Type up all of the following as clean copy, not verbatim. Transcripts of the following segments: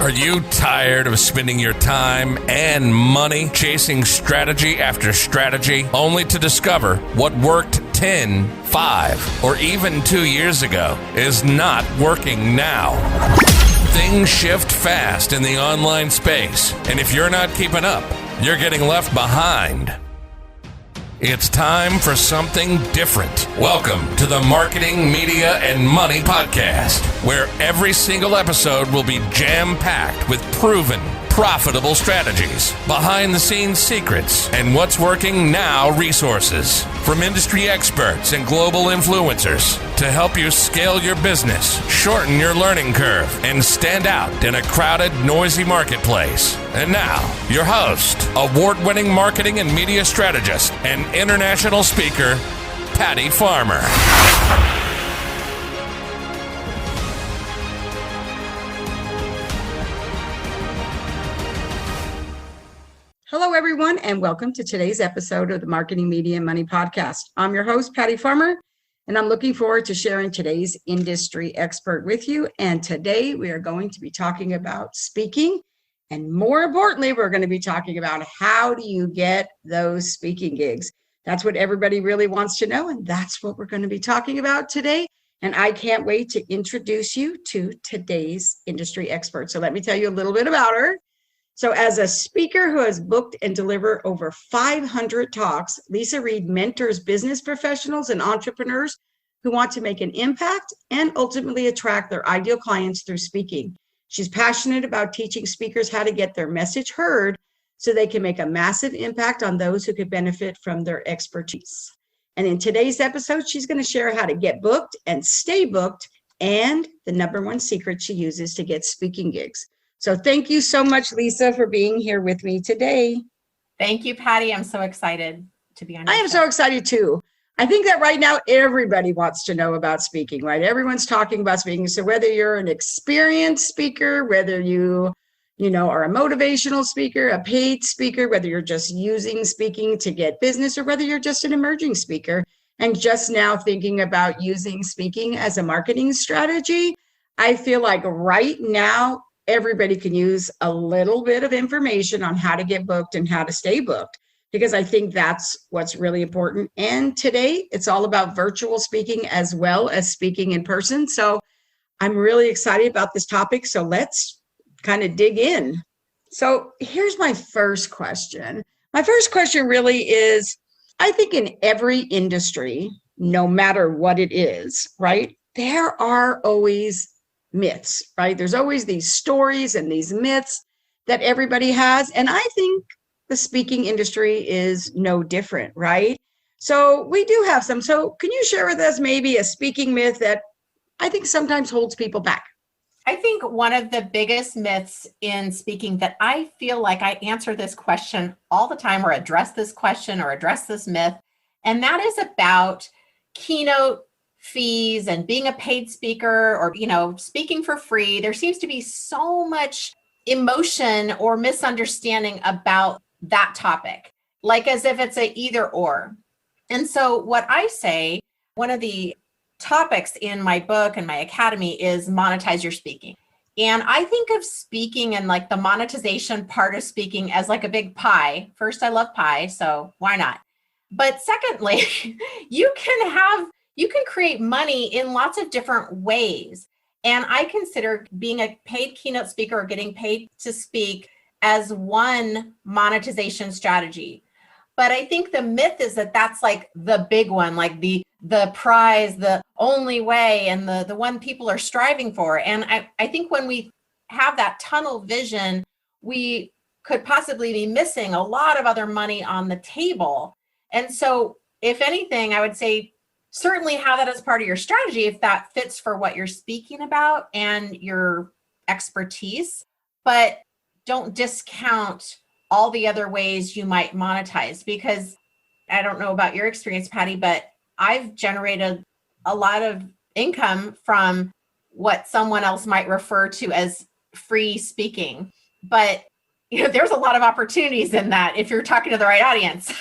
Are you tired of spending your time and money chasing strategy after strategy only to discover what worked 10, 5, or even 2 years ago is not working now? Things shift fast in the online space, and if you're not keeping up, you're getting left behind. It's time for something different. Welcome to the Marketing, Media, and Money Podcast, where every single episode will be jam-packed with proven, profitable strategies, behind-the-scenes secrets, and what's working now resources from industry experts and global influencers to help you scale your business, shorten your learning curve, and stand out in a crowded, noisy marketplace. And now, your host, award-winning marketing and media strategist, and international speaker, Patty Farmer. Hello, everyone, and welcome to today's episode of the Marketing, Media, and Money Podcast. I'm your host, Patty Farmer, and I'm looking forward to sharing today's industry expert with you. And today we are going to be talking about speaking, and more importantly, we're going to be talking about how do you get those speaking gigs. That's what everybody really wants to know, and that's what we're going to be talking about today. And I can't wait to introduce you to today's industry expert. So let me tell you a little bit about her. So as a speaker who has booked and delivered over 500 talks, Leisa Reid mentors business professionals and entrepreneurs who want to make an impact and ultimately attract their ideal clients through speaking. She's passionate about teaching speakers how to get their message heard so they can make a massive impact on those who could benefit from their expertise. And in today's episode, she's going to share how to get booked and stay booked and the number one secret she uses to get speaking gigs. So thank you so much, Leisa, for being here with me today. Thank you, Patty. I'm so excited to be on your I am show. so excited too. I think that right now, everybody wants to know about speaking, right? Everyone's talking about speaking. So whether you're an experienced speaker, whether you are a motivational speaker, a paid speaker, whether you're just using speaking to get business, or whether you're just an emerging speaker and just now thinking about using speaking as a marketing strategy, I feel like right now, everybody can use a little bit of information on how to get booked and how to stay booked, because I think that's what's really important. And today it's all about virtual speaking as well as speaking in person. So I'm really excited about this topic. So let's kind of dig in. So here's my first question. My first question really is, I think in every industry, no matter what it is, right, there are always myths, right? There's always these stories and these myths that everybody has. And I think the speaking industry is no different, right? So we do have some. So can you share with us maybe a speaking myth that I think sometimes holds people back? I think one of the biggest myths in speaking that I feel like I answer this question all the time, or address this question or address this myth, and that is about keynote fees and being a paid speaker, or, speaking for free. There seems to be so much emotion or misunderstanding about that topic, like as if it's a either or. And so what I say, one of the topics in my book and my academy is monetize your speaking. And I think of speaking and like the monetization part of speaking as like a big pie. First, I love pie, so why not? But secondly, you can create money in lots of different ways. And I consider being a paid keynote speaker or getting paid to speak as one monetization strategy. But I think the myth is that that's like the big one, like the prize, the only way, and the one people are striving for. And I think when we have that tunnel vision, we could possibly be missing a lot of other money on the table. And so if anything, I would say, certainly have that as part of your strategy if that fits for what you're speaking about and your expertise, but don't discount all the other ways you might monetize, because I don't know about your experience, Patty, but I've generated a lot of income from what someone else might refer to as free speaking. But there's a lot of opportunities in that if you're talking to the right audience.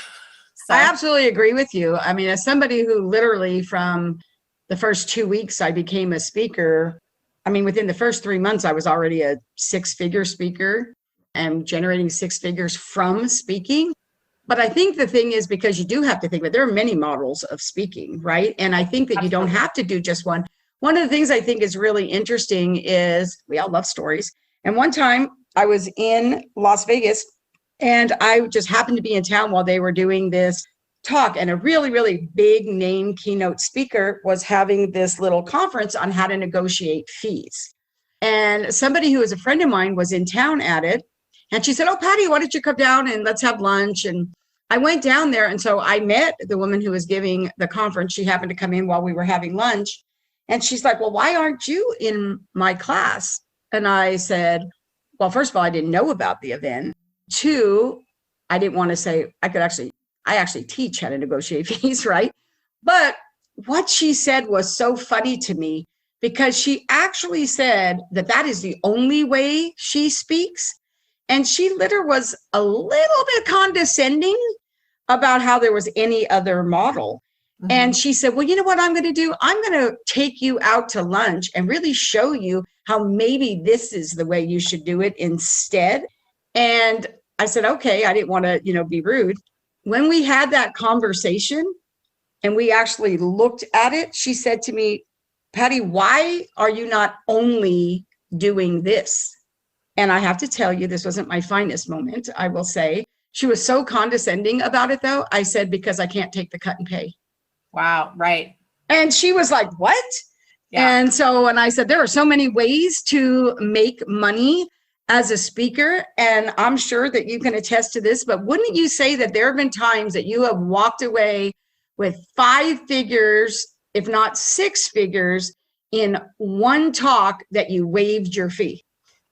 So. I absolutely agree with you. I mean, as somebody who literally from the first 2 weeks I became a speaker, I mean, within the first 3 months, I was already a 6-figure speaker and generating 6 figures from speaking. But I think the thing is, because you do have to think that there are many models of speaking, right? And I think that you don't have to do just one. One of the things I think is really interesting is we all love stories. And one time I was in Las Vegas and I just happened to be in town while they were doing this talk, and a really, really big name keynote speaker was having this little conference on how to negotiate fees. And somebody who was a friend of mine was in town at it. And she said, "Oh, Patty, why don't you come down and let's have lunch?" And I went down there. And so I met the woman who was giving the conference. She happened to come in while we were having lunch. And she's like, "Well, why aren't you in my class?" And I said, well, first of all, I didn't know about the event. 2, I didn't want to say I actually teach how to negotiate fees, right? But what she said was so funny to me, because she actually said that that is the only way she speaks. And she literally was a little bit condescending about how there was any other model. Mm-hmm. And she said, "Well, you know what I'm going to do? I'm going to take you out to lunch and really show you how maybe this is the way you should do it instead." And I said, okay, I didn't want to, be rude. When we had that conversation and we actually looked at it, she said to me, "Patty, why are you not only doing this?" And I have to tell you, this wasn't my finest moment, I will say. She was so condescending about it, though. I said, "Because I can't take the cut and pay." Wow, right. And she was like, "What?" Yeah. And so, and I said, there are so many ways to make money as a speaker. And I'm sure that you can attest to this, but wouldn't you say that there have been times that you have walked away with 5 figures, if not 6 figures, in one talk that you waived your fee?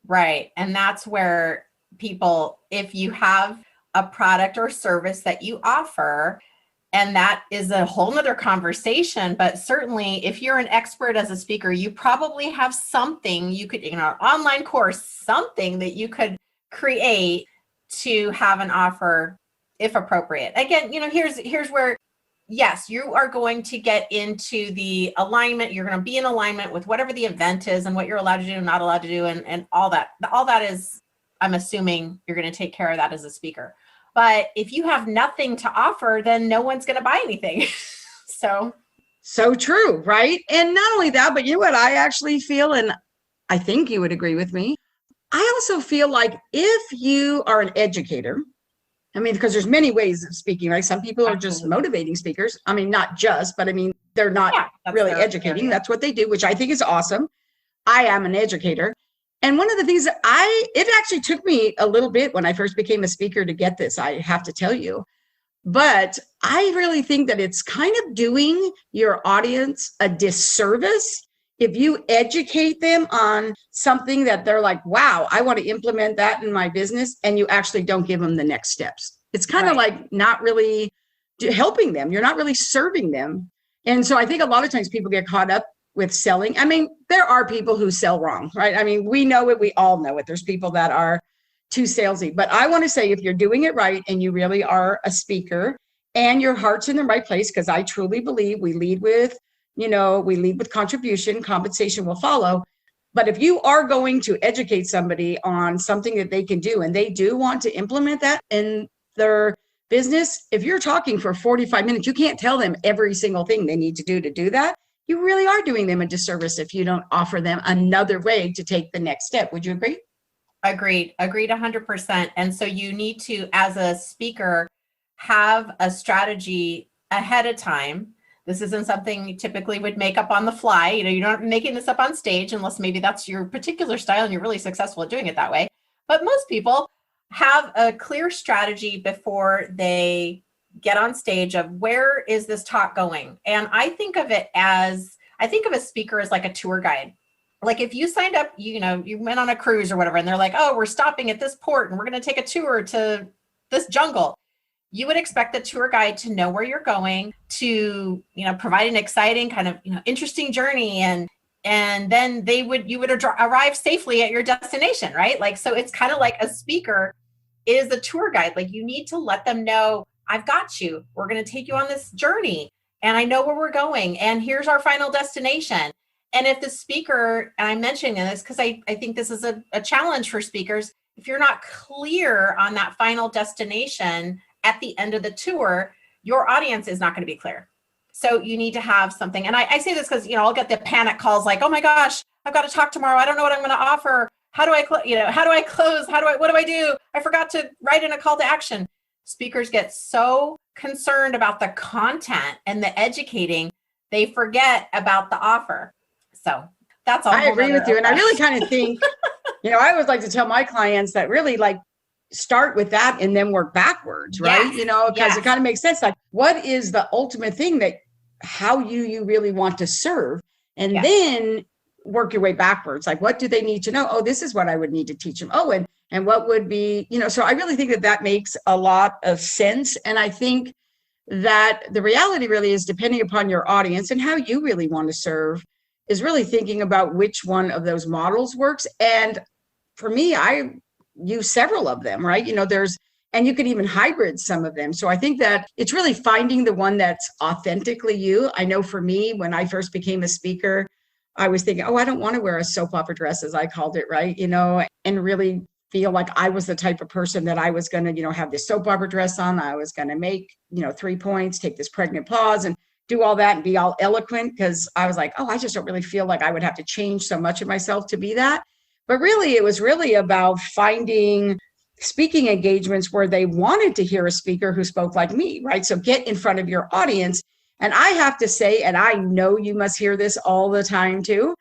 Right. And that's where people, if you have a product or service that you offer, and that is a whole nother conversation, but certainly if you're an expert as a speaker, you probably have something you could, an online course, something that you could create to have an offer if appropriate. Again, here's where, yes, you are going to get into the alignment. You're going to be in alignment with whatever the event is and what you're allowed to do and not allowed to do. And all that is, I'm assuming you're going to take care of that as a speaker. But if you have nothing to offer, then no one's going to buy anything. So true, right? And not only that, but you know what I actually feel, and I think you would agree with me. I also feel like if you are an educator, I mean, because there's many ways of speaking, right? Some people are just motivating speakers. I mean, not just, but I mean, they're not really educating. Yeah. That's what they do, which I think is awesome. I am an educator. And one of the things that it actually took me a little bit when I first became a speaker to get this, I have to tell you. But I really think that it's kind of doing your audience a disservice if you educate them on something that they're like, wow, I want to implement that in my business, and you actually don't give them the next steps. It's kind of like not really helping them. You're not really serving them. And so I think a lot of times people get caught up with selling. I mean, there are people who sell wrong, right? I mean, we know it. We all know it. There's people that are too salesy. But I want to say, if you're doing it right and you really are a speaker and your heart's in the right place, because I truly believe we lead with contribution, compensation will follow. But if you are going to educate somebody on something that they can do, and they do want to implement that in their business, if you're talking for 45 minutes, you can't tell them every single thing they need to do that. You really are doing them a disservice if you don't offer them another way to take the next step. Would you agree? Agreed 100%. And so you need to, as a speaker, have a strategy ahead of time. This isn't something you typically would make up on the fly. You're not making this up on stage unless maybe that's your particular style and you're really successful at doing it that way. But most people have a clear strategy before they get on stage of where is this talk going. And I think of a speaker as like a tour guide. Like if you signed up, you went on a cruise or whatever, and they're like, oh, we're stopping at this port and we're going to take a tour to this jungle. You would expect the tour guide to know where you're going, to, provide an exciting kind of, interesting journey. And then you would arrive safely at your destination, right? Like, so it's kind of like a speaker is a tour guide. Like you need to let them know, I've got you. We're going to take you on this journey and I know where we're going. And here's our final destination. And if the speaker, and I'm mentioning this because I think this is a challenge for speakers, if you're not clear on that final destination at the end of the tour, your audience is not going to be clear. So you need to have something. And I say this because, I'll get the panic calls like, oh my gosh, I've got to talk tomorrow. I don't know what I'm going to offer. How do I close? What do I do? I forgot to write in a call to action. Speakers get so concerned about the content and the educating, they forget about the offer. So that's all. I agree with you. And I really kind of think, I always like to tell my clients that really start with that and then work backwards, right? Yes. Because it kind of makes sense. Like, what is the ultimate thing that how you really want to serve? And then work your way backwards. Like, what do they need to know? Oh, this is what I would need to teach them. Oh, and what would be, so I really think that makes a lot of sense. And I think that the reality really is, depending upon your audience and how you really want to serve, is really thinking about which one of those models works. And for me, I use several of them, right? And you could even hybrid some of them. So I think that it's really finding the one that's authentically you. I know for me, when I first became a speaker, I was thinking, I don't want to wear a soap opera dress, as I called it, right? And really feel like I was the type of person that I was going to, have this soap opera dress on. I was going to make, 3 points, take this pregnant pause and do all that and be all eloquent, because I was like, I just don't really feel like I would have to change so much of myself to be that. But really, it was really about finding speaking engagements where they wanted to hear a speaker who spoke like me, right? So get in front of your audience. And I have to say, and I know you must hear this all the time too,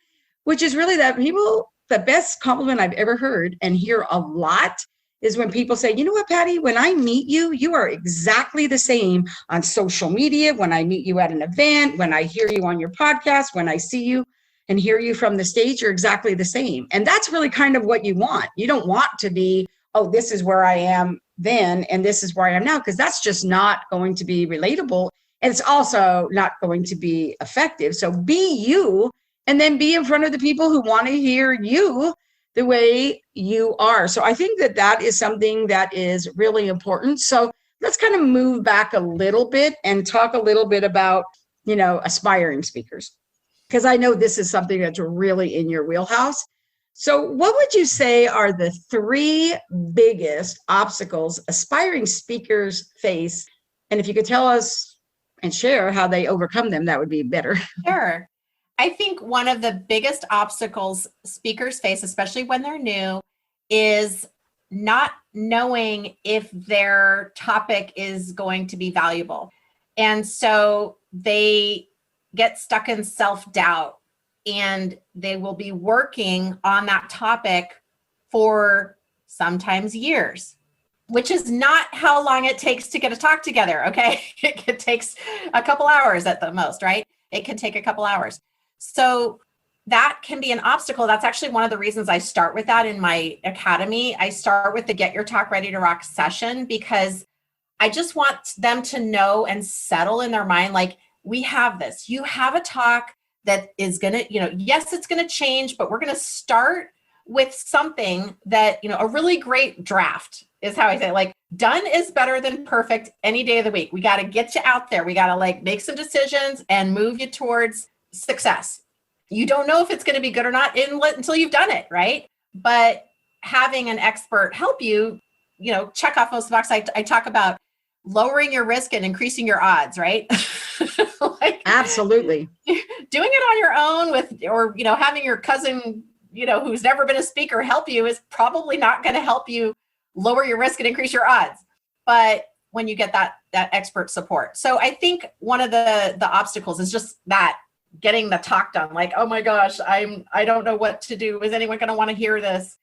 which is really that the best compliment I've ever heard and hear a lot is when people say, you know what, Patty, when I meet you, you are exactly the same on social media, when I meet you at an event, when I hear you on your podcast, when I see you and hear you from the stage, you're exactly the same. And that's really kind of what you want. You don't want to be, this is where I am then, and this is where I am now, because that's just not going to be relatable. And it's also not going to be effective. So be you, and then be in front of the people who want to hear you the way you are. So I think that is something that is really important. So let's kind of move back a little bit and talk a little bit about, aspiring speakers, because I know this is something that's really in your wheelhouse. So what would you say are the 3 biggest obstacles aspiring speakers face? And if you could tell us and share how they overcome them, that would be better. Sure. I think one of the biggest obstacles speakers face, especially when they're new, is not knowing if their topic is going to be valuable. And so they get stuck in self-doubt, and they will be working on that topic for sometimes years, which is not how long it takes to get a talk together, okay? It takes a couple hours at the most, right? It can take a couple hours. So that can be an obstacle. That's actually one of the reasons I start with that in my academy. I start with the Get Your Talk Ready to Rock session, because I just want them to know and settle in their mind, like, we have this. You have a talk that is going to, yes, it's going to change, but we're going to start with something that, a really great draft is how I say it. Like, done is better than perfect any day of the week. We got to get you out there. We got to make some decisions and move you towards success. You don't know if it's going to be good or not until you've done it, right? But having an expert help you, check off most of the boxes. I talk about lowering your risk and increasing your odds, right? Absolutely. Doing it on your own or having your cousin, who's never been a speaker help you is probably not going to help you lower your risk and increase your odds. But when you get that expert support. So I think one of the obstacles is just that, getting the talk done. Like, oh my gosh, I don't know what to do. Is anyone going to want to hear this?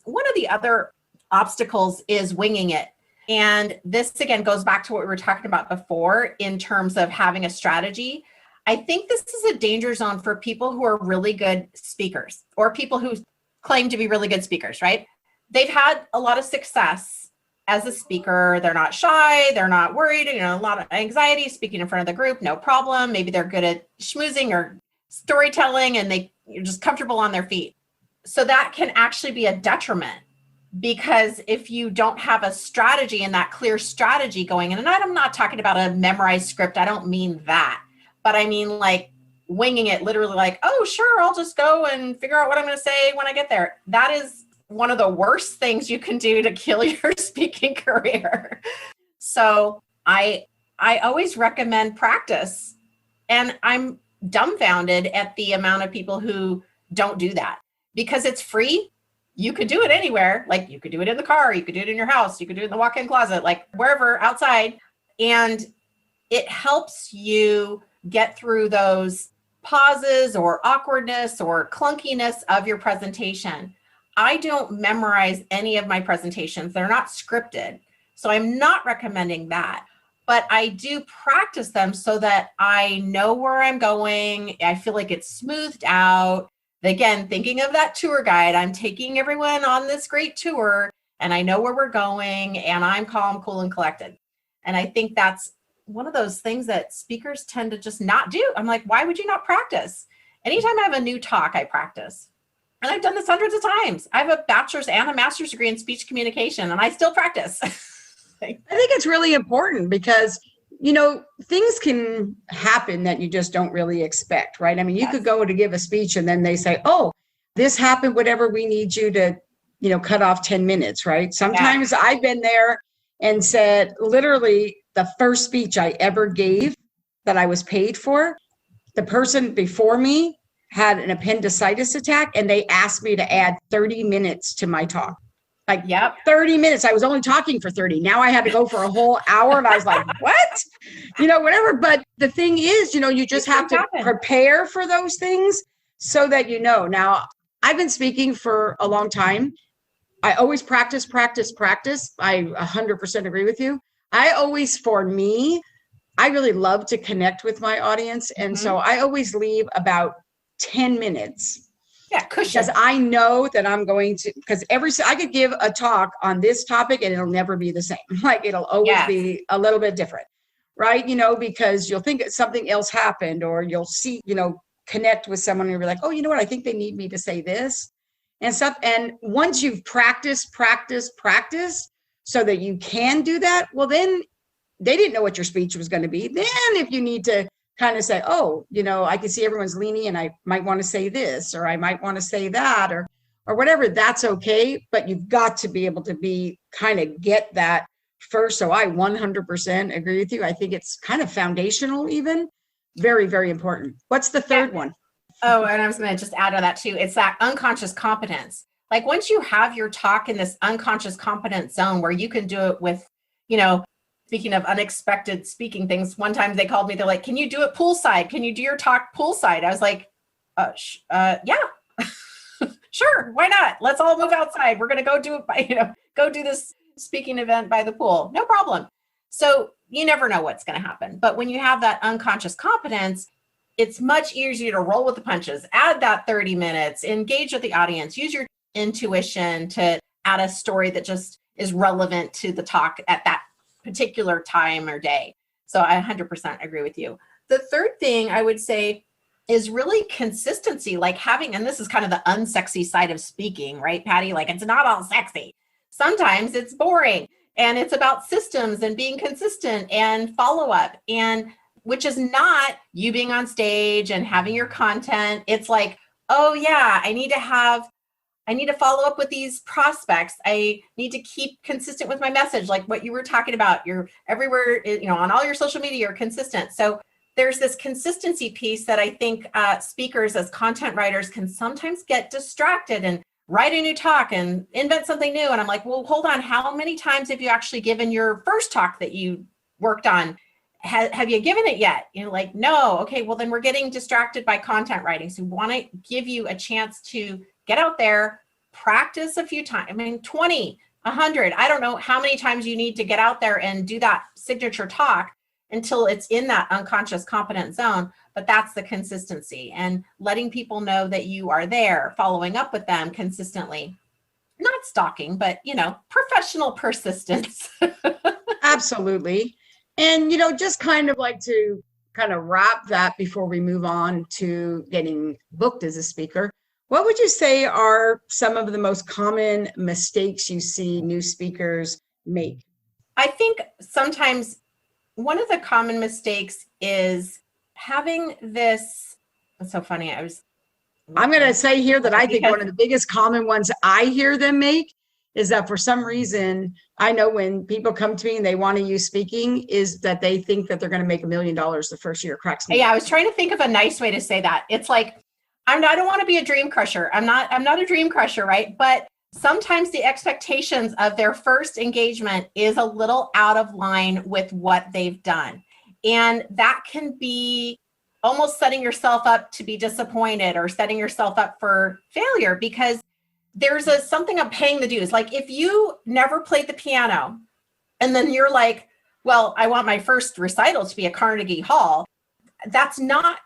One of the other obstacles is winging it. And this, again, goes back to what we were talking about before in terms of having a strategy. I think this is a danger zone for people who are really good speakers, or people who claim to be really good speakers, right? They've had a lot of success as a speaker. They're not shy. They're not worried. A lot of anxiety speaking in front of the group, no problem. Maybe they're good at schmoozing or storytelling, and you're just comfortable on their feet. So that can actually be a detriment, because if you don't have a strategy and that clear strategy going in, and I'm not talking about a memorized script. I don't mean that, but I mean winging it, literally like, oh, sure, I'll just go and figure out what I'm going to say when I get there. That is one of the worst things you can do to kill your speaking career. So I always recommend practice. And I'm dumbfounded at the amount of people who don't do that because it's free. You could do it anywhere. Like you could do it in the car, you could do it in your house, you could do it in the walk-in closet, like wherever outside. And it helps you get through those pauses or awkwardness or clunkiness of your presentation. I don't memorize any of my presentations. They're not scripted. So I'm not recommending that. But I do practice them so that I know where I'm going. I feel like it's smoothed out. Again, thinking of that tour guide, I'm taking everyone on this great tour and I know where we're going and I'm calm, cool, and collected. And I think that's one of those things that speakers tend to just not do. I'm like, why would you not practice? Anytime I have a new talk, I practice. And I've done this hundreds of times. I have a bachelor's and a master's degree in speech communication, and I still practice. I think it's really important because, things can happen that you just don't really expect, right? I mean, you could go to give a speech and then they say, oh, this happened, whatever, we need you to, cut off 10 minutes, right? Sometimes I've been there and said, literally, the first speech I ever gave that I was paid for, the person before me had an appendicitis attack and they asked me to add 30 minutes to my talk. Like 30 minutes. I was only talking for 30. Now I had to go for a whole hour. And I was like, what? Whatever. But the thing is, you just have to prepare for those things so that Now, I've been speaking for a long time. I always practice. I 100% agree with you. For me, I really love to connect with my audience. And so I always leave about 10 minutes. Yeah, cushion. Because I know that I'm going to, because I could give a talk on this topic and it'll never be the same. Like it'll always be a little bit different, right? Because you'll think something else happened or you'll see, connect with someone and you'll be like, oh, you know what? I think they need me to say this and stuff. And once you've practiced so that you can do that, well, then they didn't know what your speech was going to be. Then if you need to kind of say, oh, I can see everyone's leaning and I might want to say this, or I might want to say that, or whatever, that's okay. But you've got to be able to get that first. So I 100% agree with you. I think it's kind of foundational, even very, very important. What's the third one? Oh, and I was going to just add to that too. It's that unconscious competence. Like once you have your talk in this unconscious competence zone where you can do it with, speaking of unexpected speaking things, one time they called me, they're like, can you do it poolside? Can you do your talk poolside? I was like, yeah, sure. Why not? Let's all move outside. We're going to go do it go do this speaking event by the pool. No problem. So you never know what's going to happen. But when you have that unconscious competence, it's much easier to roll with the punches, add that 30 minutes, engage with the audience, use your intuition to add a story that just is relevant to the talk at that particular time or day. So I 100% agree with you. The third thing I would say is really consistency, like having, and this is kind of the unsexy side of speaking, right, Patty? Like it's not all sexy. Sometimes it's boring and it's about systems and being consistent and follow up, and which is not you being on stage and having your content. It's like, oh yeah, I need to follow up with these prospects. I need to keep consistent with my message, like what you were talking about. You're everywhere, on all your social media, you're consistent. So there's this consistency piece that I think speakers as content writers can sometimes get distracted and write a new talk and invent something new. And I'm like, well, hold on. How many times have you actually given your first talk that you worked on? Have you given it yet? Like, no. Okay, well, then we're getting distracted by content writing. So we want to give you a chance to get out there, practice a few times. 20, 100. I don't know how many times you need to get out there and do that signature talk until it's in that unconscious competent zone. But that's the consistency and letting people know that you are there, following up with them consistently. Not stalking, but, professional persistence. Absolutely. And, just kind of like to kind of wrap that before we move on to getting booked as a speaker. What would you say are some of the most common mistakes you see new speakers make? I think sometimes one of the common mistakes is having this That's so funny. I'm going to say here that I think one of the biggest common ones I hear them make is that for some reason, I know when people come to me and they want to use speaking, is that they think that they're going to make $1 million the first year. Cracks me. Yeah, I was trying to think of a nice way to say that. It's like, I don't want to be a dream crusher. I'm not a dream crusher, right? But sometimes the expectations of their first engagement is a little out of line with what they've done. And that can be almost setting yourself up to be disappointed or setting yourself up for failure, because there's something of paying the dues. Like if you never played the piano and then you're like, well, I want my first recital to be at Carnegie Hall, that's not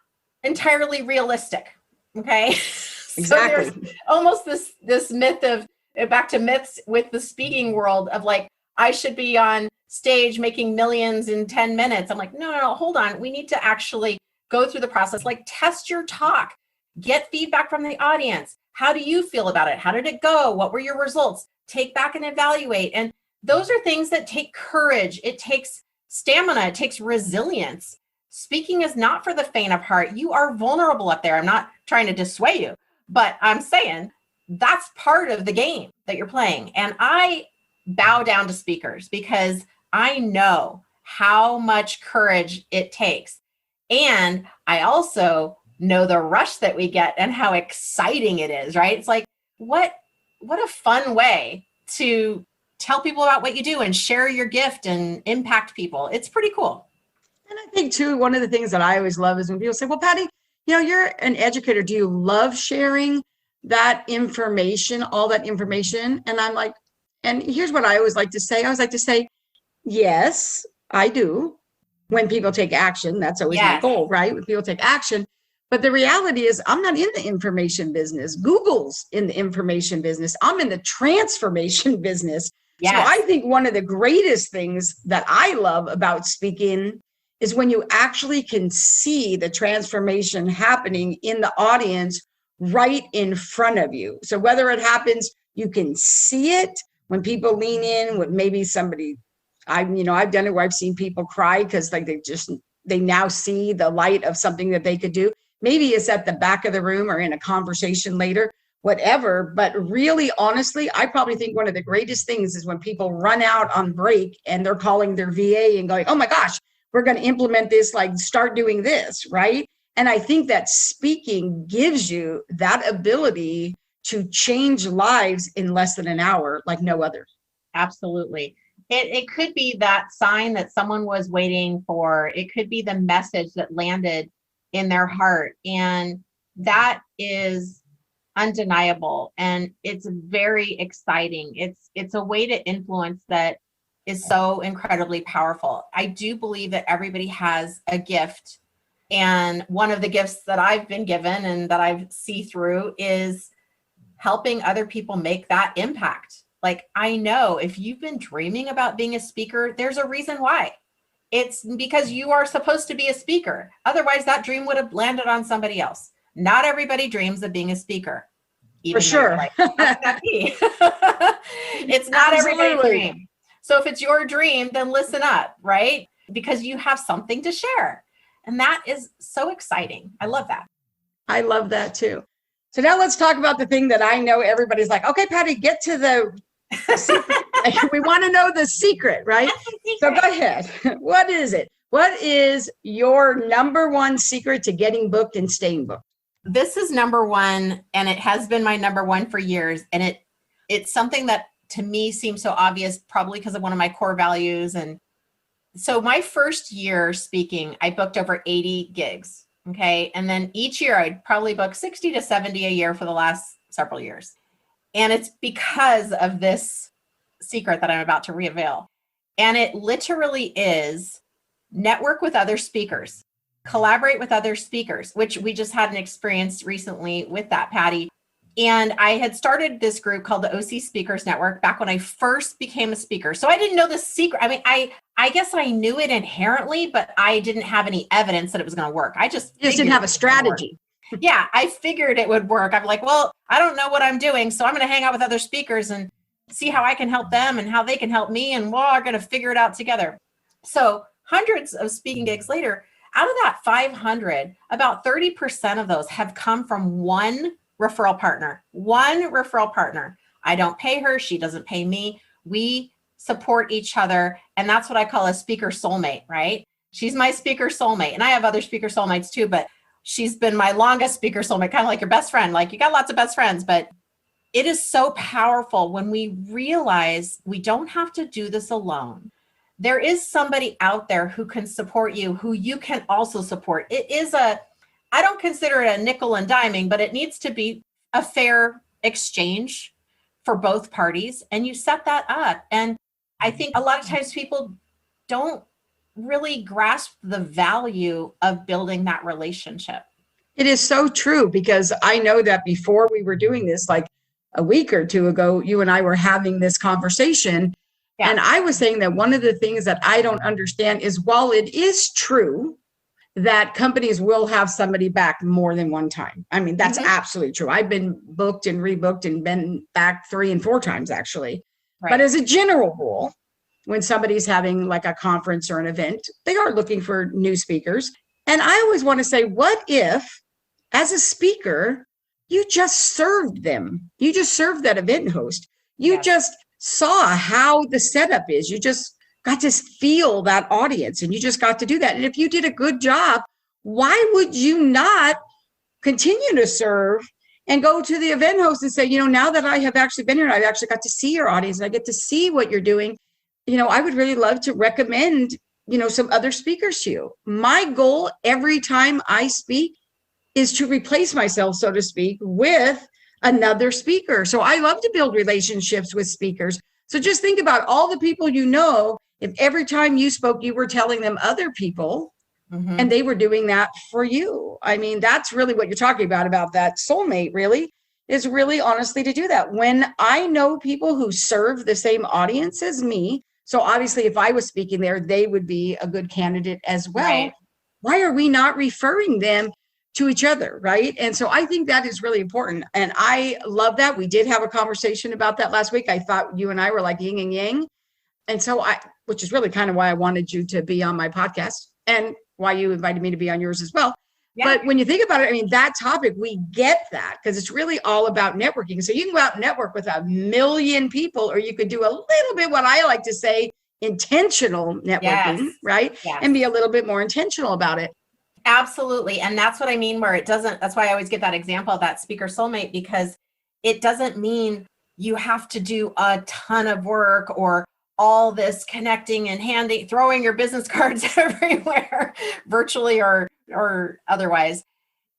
entirely realistic. Okay. Exactly. So there's almost this myth of, back to myths with the speaking world of like, I should be on stage making millions in 10 minutes. I'm like, no, hold on. We need to actually go through the process, like test your talk, get feedback from the audience. How do you feel about it? How did it go? What were your results? Take back and evaluate. And those are things that take courage. It takes stamina. It takes resilience. Speaking is not for the faint of heart. You are vulnerable up there. I'm not trying to dissuade you, but I'm saying that's part of the game that you're playing. And I bow down to speakers because I know how much courage it takes. And I also know the rush that we get and how exciting it is, right? It's like, what a fun way to tell people about what you do and share your gift and impact people. It's pretty cool. And I think too, one of the things that I always love is when people say, well, Patty, you're an educator. Do you love sharing that information, all that information? And I'm like, and here's what I always like to say. I always like to say, yes, I do. When people take action, that's always my goal, right? When people take action. But the reality is I'm not in the information business. Google's in the information business. I'm in the transformation business. Yes. So I think one of the greatest things that I love about speaking is when you actually can see the transformation happening in the audience right in front of you. So whether it happens, you can see it when people lean in with maybe somebody. I've done it where I've seen people cry because like they now see the light of something that they could do. Maybe it's at the back of the room or in a conversation later, whatever. But really, honestly, I probably think one of the greatest things is when people run out on break and they're calling their VA and going, oh my gosh, we're going to implement this, like start doing this, right? And I think that speaking gives you that ability to change lives in less than an hour, like no other. Absolutely. It could be that sign that someone was waiting for. It could be the message that landed in their heart. And that is undeniable. And it's very exciting. It's a way to influence that is so incredibly powerful. I do believe that everybody has a gift. And one of the gifts that I've been given and that I see through is helping other people make that impact. Like, I know if you've been dreaming about being a speaker, there's a reason why. It's because you are supposed to be a speaker. Otherwise, that dream would have landed on somebody else. Not everybody dreams of being a speaker. For sure. Like, it's not everybody's dream. So if it's your dream, then listen up, right? Because you have something to share. And that is so exciting. I love that. I love that too. So now let's talk about the thing that I know everybody's like, okay, Patty, get to the secret. We want to know the secret, right? So go ahead. What is it? What is your number one secret to getting booked and staying booked? This is number one, and it has been my number one for years. And it's something that to me seems so obvious, probably because of one of my core values. And so my first year speaking, I booked over 80 gigs. Okay. And then each year I'd probably book 60 to 70 a year for the last several years. And it's because of this secret that I'm about to reveal. And it literally is network with other speakers, collaborate with other speakers, which we just had an experience recently with that, Patty. And I had started this group called the OC Speakers Network back when I first became a speaker. So I didn't know the secret. I mean, I guess I knew it inherently, but I didn't have any evidence that it was going to work. I just didn't have a strategy. Yeah, I figured it would work. I'm like, well, I don't know what I'm doing, so I'm going to hang out with other speakers and see how I can help them and how they can help me, and we're going to figure it out together. So hundreds of speaking gigs later, Out of that 500, about 30% of those have come from one referral partner. One referral partner. I don't pay her. She doesn't pay me. We support each other. And that's what I call a speaker soulmate, right? She's my speaker soulmate. And I have other speaker soulmates too, but she's been my longest speaker soulmate, kind of like your best friend. Like you got lots of best friends, but it is so powerful when we realize we don't have to do this alone. There is somebody out there who can support you, who you can also support. It is I don't consider it a nickel and diming, but it needs to be a fair exchange for both parties. And you set that up. And I think a lot of times people don't really grasp the value of building that relationship. It is so true, because I know that before we were doing this, like a week or two ago, you and I were having this conversation. Yeah. And I was saying that one of the things that I don't understand is, while it is true that companies will have somebody back more than one time. I mean, that's absolutely true. I've been booked and rebooked and been back 3 and 4 times actually. Right. But as a general rule, when somebody's having like a conference or an event, they are looking for new speakers. And I always want to say, what if, as a speaker, you just served them? You just served that event host. You just saw how the setup is. You just got to feel that audience, and you just got to do that. And if you did a good job, why would you not continue to serve and go to the event host and say, now that I have actually been here, I've actually got to see your audience and I get to see what you're doing. I would really love to recommend, some other speakers to you. My goal every time I speak is to replace myself, so to speak, with another speaker. So I love to build relationships with speakers. So just think about all the people if every time you spoke, you were telling them other people, and they were doing that for you. I mean, that's really what you're talking about that soulmate, really, is really honestly to do that. When I know people who serve the same audience as me, so obviously if I was speaking there, they would be a good candidate as well. Right. Why are we not referring them to each other, right? And so I think that is really important. And I love that. We did have a conversation about that last week. I thought you and I were like yin and yang. And so which is really kind of why I wanted you to be on my podcast and why you invited me to be on yours as well. Yeah. But when you think about it, I mean, that topic, we get that because it's really all about networking. So you can go out and network with 1 million people, or you could do a little bit what I like to say, intentional networking, right? Yes. And be a little bit more intentional about it. Absolutely. And that's what I mean, where that's why I always give that example of that speaker soulmate, because it doesn't mean you have to do a ton of work or all this connecting and throwing your business cards everywhere, virtually or otherwise.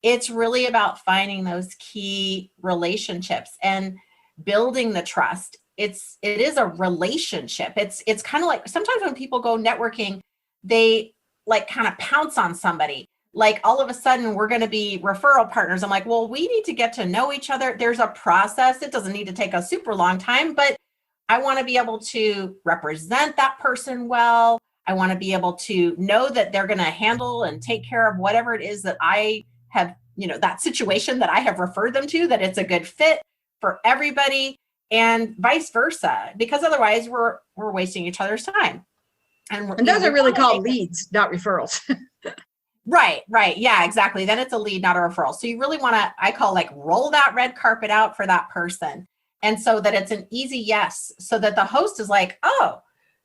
It's really about finding those key relationships and building the trust. It is a relationship. It's kind of like sometimes when people go networking, they like kind of pounce on somebody. Like all of a sudden we're going to be referral partners. I'm like, well, we need to get to know each other. There's a process. It doesn't need to take a super long time, but I want to be able to represent that person well. I want to be able to know that they're going to handle and take care of whatever it is that I have, that situation that I have referred them to, that it's a good fit for everybody, and vice versa, because otherwise we're wasting each other's time. And those are really called leads, not referrals. Right. Yeah, exactly. Then it's a lead, not a referral. So you really want to, I call roll that red carpet out for that person. And so that it's an easy yes, so that the host is like, oh,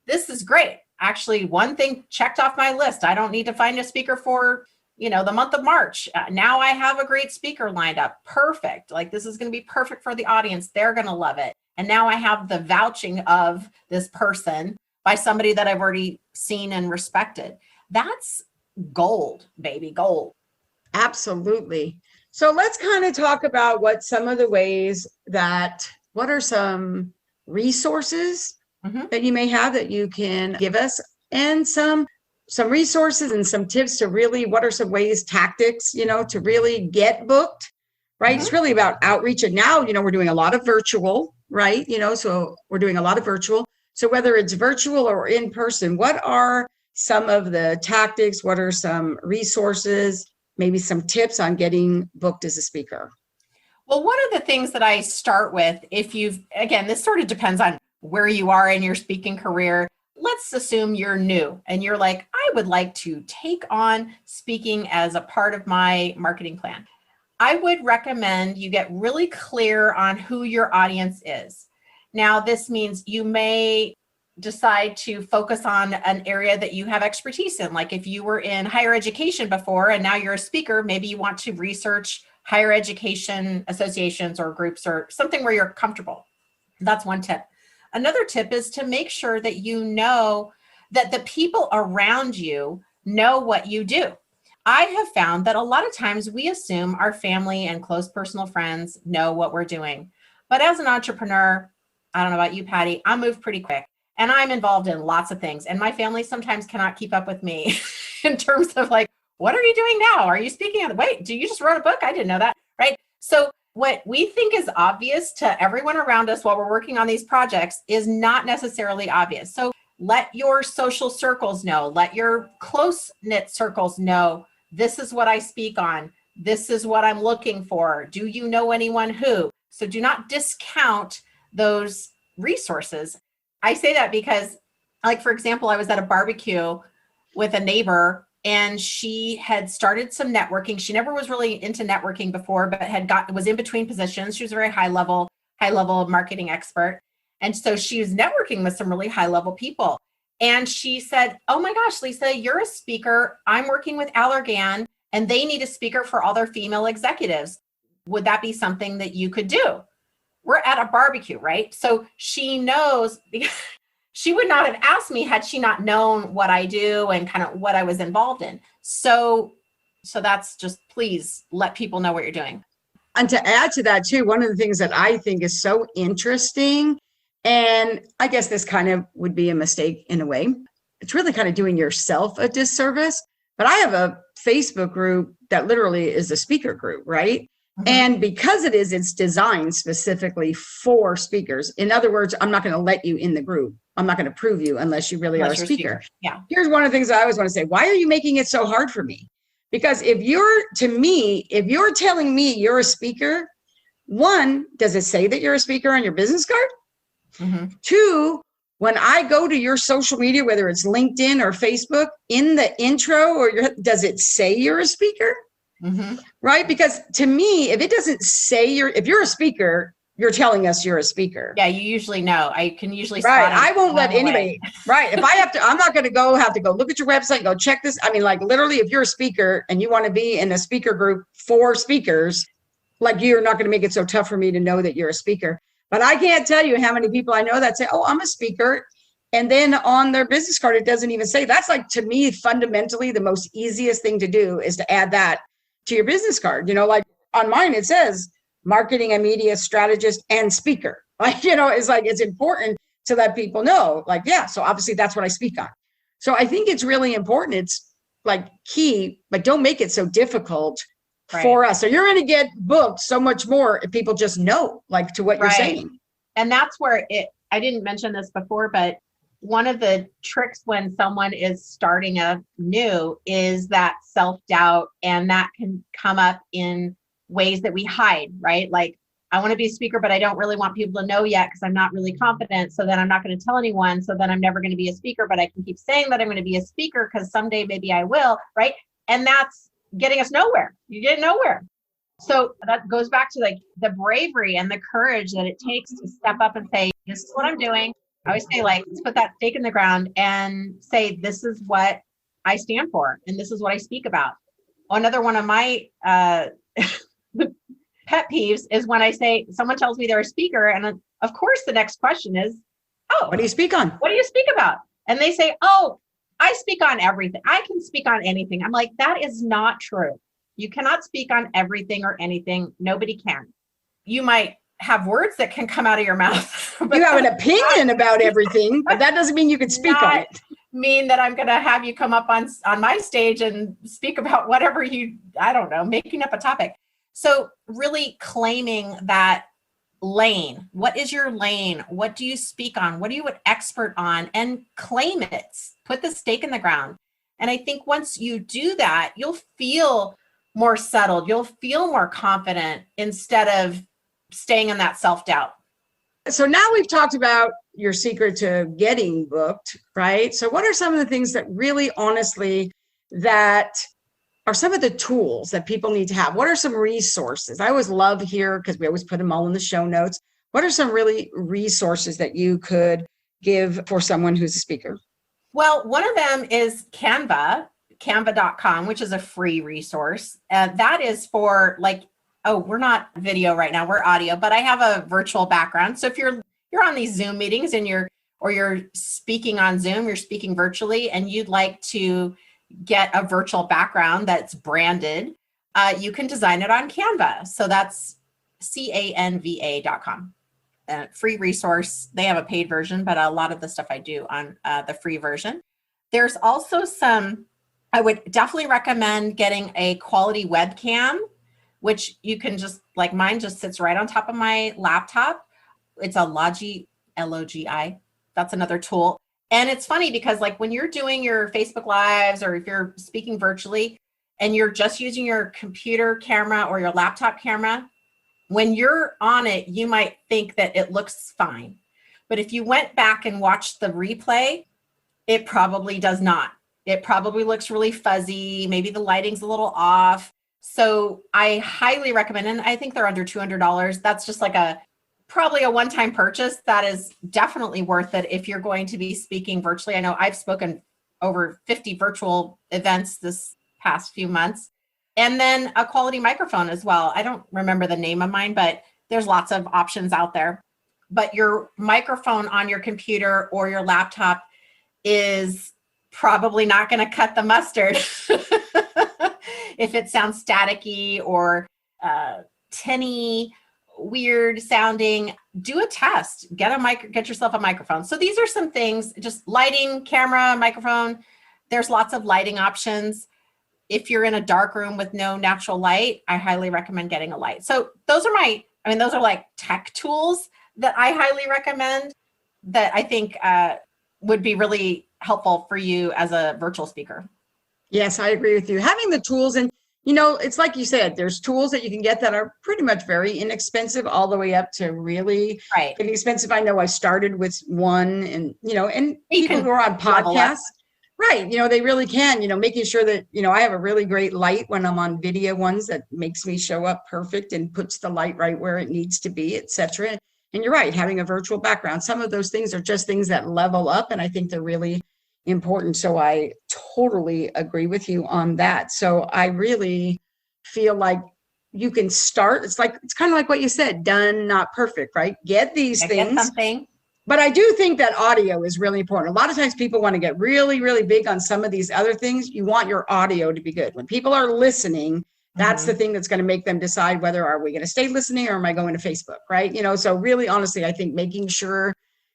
this is great. Actually, one thing checked off my list. I don't need to find a speaker for, the month of March. Now I have a great speaker lined up. Perfect. This is going to be perfect for the audience. They're going to love it. And now I have the vouching of this person by somebody that I've already seen and respected. That's gold, baby, gold. Absolutely. So let's kind of talk about what are some resources that you may have that you can give us, and some resources and some tips to really, what are some ways, tactics, to really get booked, right? It's really about outreach. And now, we're doing a lot of virtual, right? So we're doing a lot of virtual. So whether it's virtual or in person, what are some of the tactics? What are some resources, maybe some tips on getting booked as a speaker? Well, one of the things that I start with, again, this sort of depends on where you are in your speaking career. let's assume you're new and you're like, I would like to take on speaking as a part of my marketing plan. I would recommend you get really clear on who your audience is. Now, this means you may decide to focus on an area that you have expertise in. Like if you were in higher education before and now you're a speaker, maybe you want to research higher education associations or groups or something where you're comfortable. That's one tip. Another tip is to make sure that you know that the people around you know what you do. I have found that a lot of times we assume our family and close personal friends know what we're doing. But as an entrepreneur, I don't know about you, Patty, I move pretty quick and I'm involved in lots of things. And my family sometimes cannot keep up with me in terms of like, what are you doing now? Are you speaking on, wait, do you just wrote a book? I didn't know that, right? So what we think is obvious to everyone around us while we're working on these projects is not necessarily obvious. So let your social circles know, let your close-knit circles know, this is what I speak on. This is what I'm looking for. Do you know anyone who? So do not discount those resources. I say that because, like, for example, I was at a barbecue with a neighbor and she had started some networking. She never was really into networking before, but was in between positions. She was a very high level marketing expert. And so she was networking with some really high level people. And she said, oh my gosh, Leisa, you're a speaker. I'm working with Allergan and they need a speaker for all their female executives. Would that be something that you could do? We're at a barbecue, right? So she knows. She would not have asked me had she not known what I do and kind of what I was involved in. So that's just, please let people know what you're doing. And to add to that too, one of the things that I think is so interesting, and I guess this kind of would be a mistake in a way, it's really kind of doing yourself a disservice, but I have a Facebook group that literally is a speaker group, right? Mm-hmm. And because it's designed specifically for speakers. In other words, I'm not going to let you in the group. I'm not going to prove you unless you really are a speaker. Yeah. Here's one of the things I always want to say. Why are you making it so hard for me? Because if you're telling me you're a speaker, one, does it say that you're a speaker on your business card? Mm-hmm. Two, when I go to your social media, whether it's LinkedIn or Facebook, in the intro, does it say you're a speaker? Mm-hmm. Right? Because to me, if it doesn't say if you're a speaker, you're telling us you're a speaker. Yeah, you usually know. I can usually spot right. I won't let anybody. Right. If I have to, I'm not going to have to go look at your website and go check this. I mean, like literally, if you're a speaker and you want to be in a speaker group for speakers, like you're not going to make it so tough for me to know that you're a speaker. But I can't tell you how many people I know that say, oh, I'm a speaker. And then on their business card, it doesn't even say. That's like, to me, fundamentally, the most easiest thing to do is to add that to your business card. You know, like on mine, it says marketing and media strategist and speaker. Like, you know, it's important to let people know, like, yeah, so obviously that's what I speak on. So I think it's really important. It's like key, like don't make it so difficult for us. So you're going to get booked so much more if people just know, like, to what you're saying. And that's where I didn't mention this before, but one of the tricks when someone is starting a new is that self-doubt, and that can come up in ways that we hide, right? Like, I want to be a speaker, but I don't really want people to know yet because I'm not really confident. So then I'm not going to tell anyone. So then I'm never going to be a speaker, but I can keep saying that I'm going to be a speaker because someday maybe I will, right? And that's getting us nowhere. You get nowhere. So that goes back to like the bravery and the courage that it takes to step up and say, this is what I'm doing. I always say, like, let's put that stake in the ground and say, this is what I stand for. And this is what I speak about. Another one of my pet peeves is when I say, someone tells me they're a speaker. And of course, the next question is, oh, what do you speak on? What do you speak about? And they say, oh, I speak on everything. I can speak on anything. I'm like, that is not true. You cannot speak on everything or anything. Nobody can. You might have words that can come out of your mouth. But you have an opinion about everything, but that doesn't mean you can speak on it. Mean that I'm going to have you come up on my stage and speak about whatever I don't know, making up a topic. So really claiming that lane. What is your lane? What do you speak on? What are you an expert on? And claim it. Put the stake in the ground. And I think once you do that, you'll feel more settled. You'll feel more confident instead of staying in that self-doubt. So now we've talked about your secret to getting booked, right? So what are some of the things that really honestly that are some of the tools that people need to have? What are some resources? I always love here because we always put them all in the show notes. What are some really resources that you could give for someone who's a speaker? Well, one of them is canva.com, which is a free resource. That is for like, oh, we're not video right now, we're audio, but I have a virtual background. So if you're on these Zoom meetings and you're speaking on Zoom, you're speaking virtually, and you'd like to get a virtual background that's branded, you can design it on Canva. So that's canva.com. Free resource. They have a paid version, but a lot of the stuff I do on the free version. There's also I would definitely recommend getting a quality webcam, which you can just, like mine just sits right on top of my laptop. It's a Logi, L-O-G-I. That's another tool. And it's funny because like when you're doing your Facebook Lives or if you're speaking virtually and you're just using your computer camera or your laptop camera, when you're on it, you might think that it looks fine. But if you went back and watched the replay, it probably does not. It probably looks really fuzzy. Maybe the lighting's a little off. So I highly recommend, and I think they're under $200. That's just like probably a one-time purchase. That is definitely worth it if you're going to be speaking virtually. I know I've spoken over 50 virtual events this past few months. And then a quality microphone as well. I don't remember the name of mine, but there's lots of options out there. But your microphone on your computer or your laptop is probably not going to cut the mustard if it sounds staticky or tinny, weird sounding. Do a test. Get yourself a microphone. So these are some things, just lighting, camera, microphone. There's lots of lighting options. If you're in a dark room with no natural light, I highly recommend getting a light. So those are those are like tech tools that I highly recommend that I think would be really helpful for you as a virtual speaker. Yes, I agree with you. Having the tools, and it's like you said, there's tools that you can get that are pretty much very inexpensive all the way up to really inexpensive. I know I started with one and people who are on podcasts, right. They really can, making sure that, I have a really great light when I'm on video ones that makes me show up perfect and puts the light right where it needs to be, etc. And you're right, having a virtual background. Some of those things are just things that level up. And I think they're really important. So I totally agree with you on that. So I really feel like you can start. It's kind of like what you said, done, not perfect, right? Get these things. But I do think that audio is really important. A lot of times people want to get really, really big on some of these other things. You want your audio to be good. When people are listening, that's the thing that's going to make them decide whether are we going to stay listening or am I going to Facebook, right? So really, honestly, I think making sure,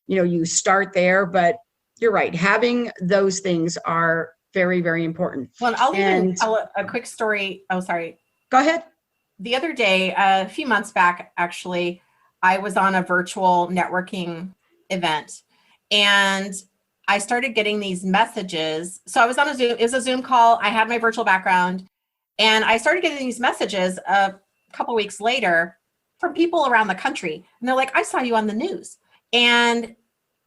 you start there, but you're right. Having those things are very, very important. Well, I'll even tell a quick story. Oh, sorry. Go ahead. The other day, a few months back, actually, I was on a virtual networking event and I started getting these messages. So I was on a Zoom. It was a Zoom call. I had my virtual background and I started getting these messages a couple weeks later from people around the country. And they're like, I saw you on the news. And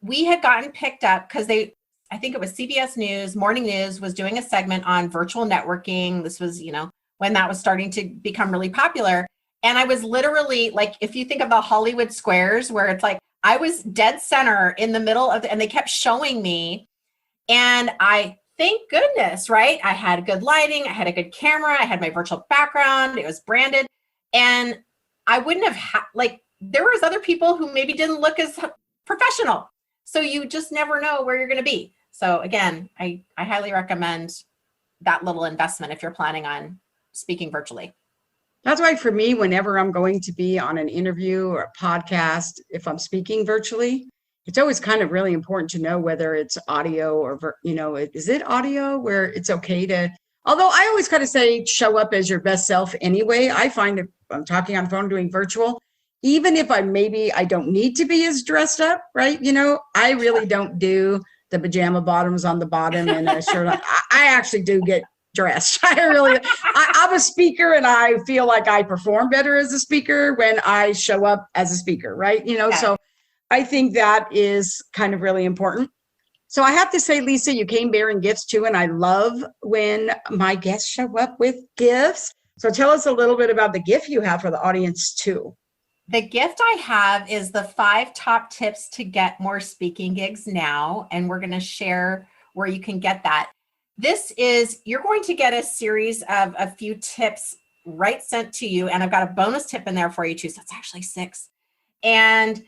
we had gotten picked up because I think it was CBS News, Morning News was doing a segment on virtual networking. This was, when that was starting to become really popular. And I was literally like, if you think of the Hollywood squares where it's like, I was dead center in the middle of and they kept showing me. And thank goodness, right? I had good lighting. I had a good camera. I had my virtual background. It was branded. And I wouldn't have there was other people who maybe didn't look as professional. So you just never know where you're going to be. So again, I highly recommend that little investment if you're planning on speaking virtually. That's why for me, whenever I'm going to be on an interview or a podcast, if I'm speaking virtually, it's always kind of really important to know whether it's audio or, is it audio where it's okay to, although I always kind of say, show up as your best self anyway. I find if I'm talking on the phone doing virtual, even if I don't need to be as dressed up, right? I really don't do the pajama bottoms on the bottom and a shirt on. I actually do get dressed. I'm a speaker and I feel like I perform better as a speaker when I show up as a speaker, right? So I think that is kind of really important. So I have to say, Leisa, you came bearing gifts too, and I love when my guests show up with gifts. So tell us a little bit about the gift you have for the audience too. The gift I have is the 5 top tips to get more speaking gigs now, and we're going to share where you can get that. You're going to get a series of a few tips sent to you, and I've got a bonus tip in there for you too, so it's actually 6. And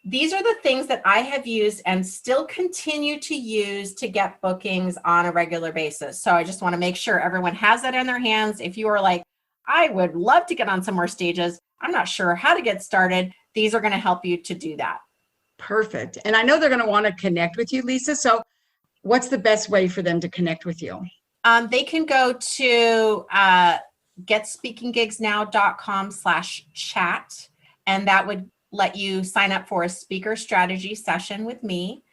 these are the things that I have used and still continue to use to get bookings on a regular basis. So I just want to make sure everyone has that in their hands. If you are like, I would love to get on some more stages, I'm not sure how to get started, these are going to help you to do that. Perfect. And I know they're going to want to connect with you, Leisa. So what's the best way for them to connect with you? They can go to getspeakinggigsnow.com/chat, and that would let you sign up for a speaker strategy session with me.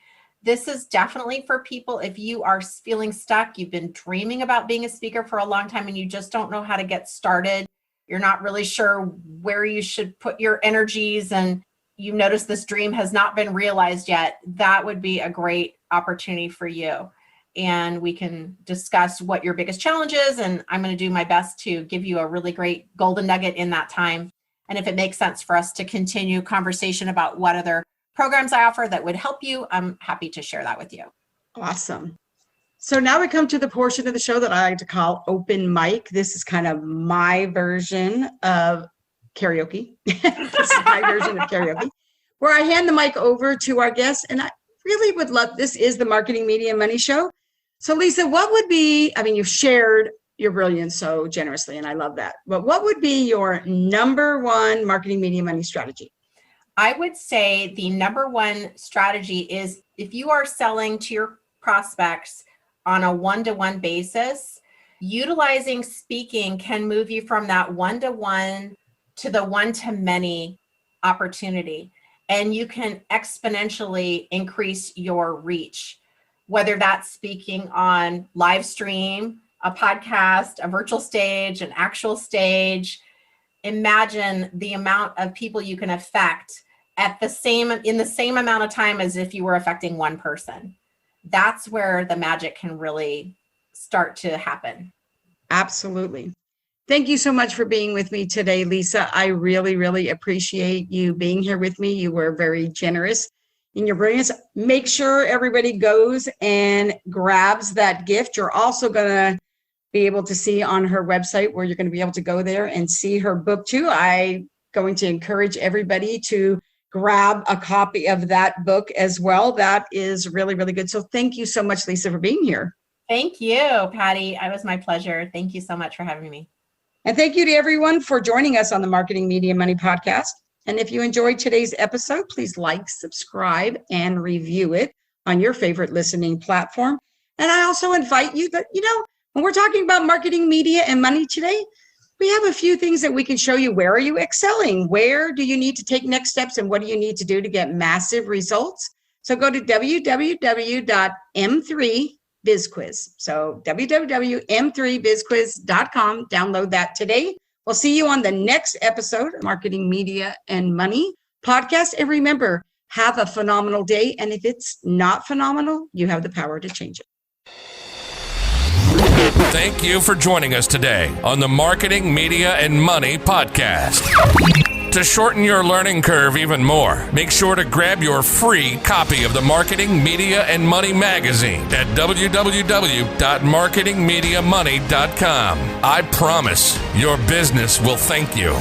This is definitely for people if you are feeling stuck, you've been dreaming about being a speaker for a long time and you just don't know how to get started. You're not really sure where you should put your energies and you notice this dream has not been realized yet. That would be a great opportunity for you. And we can discuss what your biggest challenge is. And I'm going to do my best to give you a really great golden nugget in that time. And if it makes sense for us to continue conversation about what other programs I offer that would help you, I'm happy to share that with you. Awesome. So now we come to the portion of the show that I like to call Open Mic. This is kind of my version of karaoke. This is my version of karaoke, where I hand the mic over to our guests. And I really would love, this is the Marketing, Media, and Money Show. So Leisa, what would be, you've shared your brilliance so generously, and I love that. But what would be your number one marketing, media, money strategy? I would say the number one strategy is if you are selling to your prospects on a one-to-one basis, utilizing speaking can move you from that one-to-one to the one-to-many opportunity. And you can exponentially increase your reach, whether that's speaking on live stream, a podcast, a virtual stage, an actual stage. Imagine the amount of people you can affect in the same amount of time as if you were affecting one person. That's where the magic can really start to happen. Absolutely. Thank you so much for being with me today, Leisa. I really, really appreciate you being here with me. You were very generous in your brilliance. Make sure everybody goes and grabs that gift. You're also going to be able to see on her website where you're going to be able to go there and see her book too. I'm going to encourage everybody to grab a copy of that book as well. That is really, really good. So thank you so much, Leisa, for being here. Thank you, Patty. It was my pleasure. Thank you so much for having me. And thank you to everyone for joining us on the Marketing, Media, Money podcast. And if you enjoyed today's episode, please like, subscribe, and review it on your favorite listening platform. And I also invite you that, when we're talking about marketing, media, and money today, we have a few things that we can show you. Where are you excelling? Where do you need to take next steps? And what do you need to do to get massive results? So go to www.m3bizquiz. So www.m3bizquiz.com. Download that today. We'll see you on the next episode of Marketing, Media, and Money podcast. And remember, have a phenomenal day. And if it's not phenomenal, you have the power to change it. Thank you for joining us today on the Marketing, Media, and Money podcast. To shorten your learning curve even more, make sure to grab your free copy of the Marketing, Media, and Money magazine at www.marketingmediamoney.com. I promise your business will thank you.